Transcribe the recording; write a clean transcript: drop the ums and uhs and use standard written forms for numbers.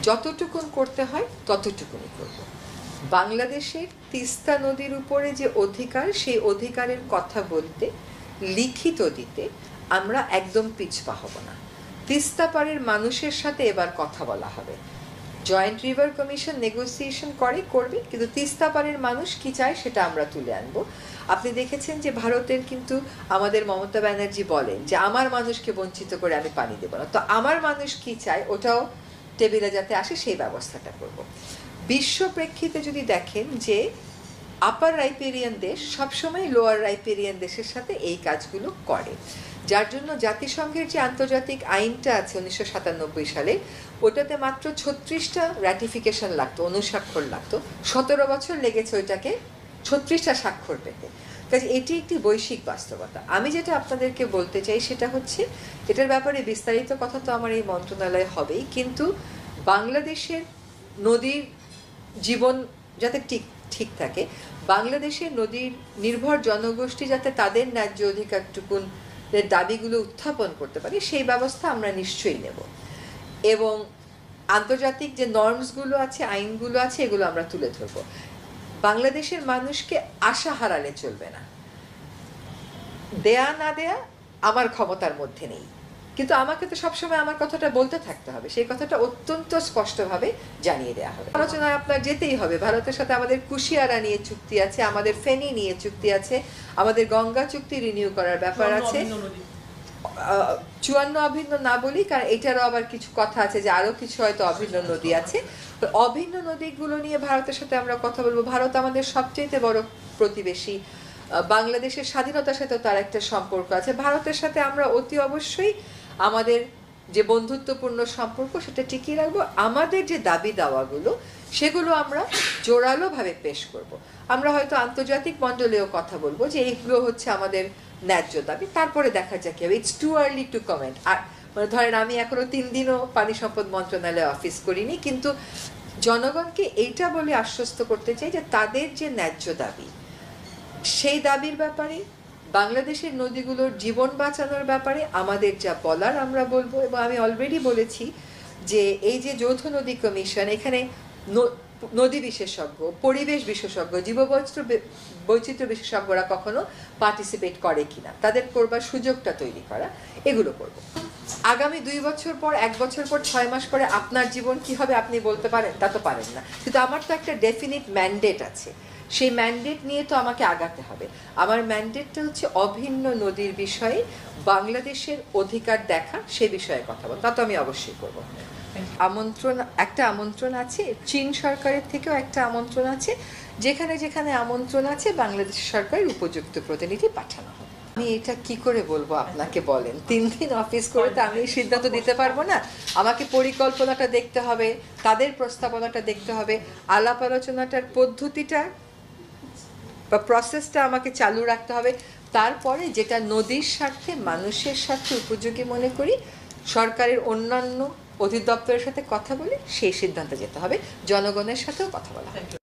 যতটুকুন করতে হয় ততটুকুনই করব। বাংলাদেশের তিস্তা নদীর উপরে যে অধিকার, সেই অধিকারের কথা বলতে, লিখিত দিতে আমরা একদম পিছপা হব না। তিস্তা পাড়ের মানুষের সাথে এবার কথা বলা হবে। জয়েন্ট রিভার কমিশন নেগোসিয়েশন করবে, কিন্তু তিস্তা পাড়ের মানুষ কি চায় সেটা আমরা তুলে আনবো। আপনি দেখেছেন যে ভারতের কিন্তু আমাদের মমতা ব্যানার্জি বলেন যে আমার মানুষকে বঞ্চিত করে আমি পানি দেব না। তো আমার মানুষ কি চায় ওটাও টেবিলে যাতে আসে সেই ব্যবস্থাটা করব। বিশ্ব প্রেক্ষিতে যদি দেখেন যে আপার রাইপেরিয়ান দেশ সবসময় লোয়ার রাইপেরিয়ান দেশের সাথে এই কাজগুলো করে, যার জন্য জাতিসংঘের যে আন্তর্জাতিক আইনটা আছে 1997 সালে, ওটাতে মাত্র 36টা র্যাটিফিকেশন লাগতো, অনুস্বাক্ষর লাগতো। 17 বছর লেগেছে ওইটাকে 36টা স্বাক্ষর পেতে। কাজে এটি একটি বৈশ্বিক বাস্তবতা। আমি যেটা আপনাদেরকে বলতে চাই সেটা হচ্ছে, এটার ব্যাপারে বিস্তারিত কথা তো আমার এই মন্ত্রণালয়ে হবেই, কিন্তু বাংলাদেশের নদীর জীবন যাতে ঠিক থাকে, বাংলাদেশের নদীর নির্ভর জনগোষ্ঠী যাতে তাদের ন্যায্য অধিকারটুকুন দাবিগুলো উত্থাপন করতে পারে, সেই ব্যবস্থা আমরা নিশ্চয়ই নেব। এবং আন্তর্জাতিক যে নর্মসগুলো আছে, আইনগুলো আছে, এগুলো আমরা তুলে ধরবো। বাংলাদেশের মানুষকে আশা হারালে চলবে না। দেয়া না দেয়া আমার ক্ষমতার মধ্যে নেই, কিন্তু আমাকে তো সবসময় আমার কথাটা বলতে থাকতে হবে, সেই কথাটা অত্যন্ত স্পষ্টভাবে জানিয়ে দেওয়া হবে। আলোচনায় আপনার যেতেই হবে। ভারতের সাথে আমাদের কুশিয়ারা নিয়ে চুক্তি আছে, আমাদের ফেনী নিয়ে চুক্তি আছে, আমাদের গঙ্গা চুক্তি রিনিউ করার ব্যাপার আছে। 54 অভিন্ন না বলি, কারণ এটারও আবার কিছু কথা আছে যে আরো কিছু হয়তো অভিন্ন নদী আছে। অভিন্ন নদীগুলো নিয়ে ভারতের সাথে আমরা কথা বলবো। ভারত আমাদের সবচেয়ে বড় প্রতিবেশী। বাংলাদেশের স্বাধীনতার সাথেও তার একটা সম্পর্ক আছে। ভারতের সাথে আমরা অতি অবশ্যই আমাদের যে বন্ধুত্বপূর্ণ সম্পর্ক সেটা টিকিয়ে রাখবো। আমাদের যে দাবি দাওয়াগুলো সেগুলো আমরা জোরালোভাবে পেশ করব। আমরা হয়তো আন্তর্জাতিক মণ্ডলেও কথা বলবো যে এইগুলো হচ্ছে আমাদের ন্যায্য দাবি, তারপরে দেখা যাক কি হবে। It's too early to comment. আর মানে ধরেন আমি এখনো 3 দিনও পানি সম্পদ মন্ত্রণালয়ে অফিস করিনি, কিন্তু জনগণকে এইটা বলে আশ্বস্ত করতে চাই যে তাদের যে ন্যায্য দাবি, সেই দাবির ব্যাপারে, বাংলাদেশের নদীগুলোর জীবন বাঁচানোর ব্যাপারে আমাদের যা বলার আমরা বলবো। এবং আমি অলরেডি বলেছি যে এই যে যৌথ নদী কমিশন, এখানে নদী বিশেষজ্ঞ, পরিবেশ বিশেষজ্ঞ, বৈচিত্র্য বিশেষজ্ঞরা কখনো পার্টিসিপেট করে কিনা, তাদের করবার সুযোগটা তৈরি করা, এগুলো করব। আগামী 2 বছর পর, 1 বছর পর, 6 মাস পরে আপনার জীবন কি হবে আপনি বলতে পারেন? তা তো পারেন না, কিন্তু আমার তো একটা ডেফিনিট ম্যান্ডেট আছে। সেই ম্যান্ডেট নিয়ে তো আমাকে আগাতে হবে। আমার ম্যান্ডেটটা হচ্ছে অভিন্ন নদীর বিষয়ে বাংলাদেশের অধিকার দেখা, সে বিষয়ে কথা বল। তা তো আমি অবশ্যই করব। একটা আমন্ত্রণ আছে, চীন সরকারের থেকেও একটা আমন্ত্রণ আছে। যেখানে যেখানে আমন্ত্রণ আছে বাংলাদেশ সরকারের উপযুক্ত প্রতিনিধি পাঠানো হবে। আমি এটা কি করে বলবো আপনাকে বলেন? 3 দিন অফিস করে তো আমি সিদ্ধান্ত দিতে পারবো না। আমাকে পরিকল্পনাটা দেখতে হবে, তাদের প্রস্তাবনাটা দেখতে হবে, আলাপ আলোচনাটার পদ্ধতিটা বা প্রসেসটা আমাকে চালু রাখতে হবে। তারপরে যেটা নদীর স্বার্থে, মানুষের স্বার্থে উপযোগী মনে করি, সরকারের অন্যান্য অধিদপ্তরের সাথে কথা বলে সেই সিদ্ধান্তে যেতে হবে। জনগণের সাথেও কথা বলা হবে।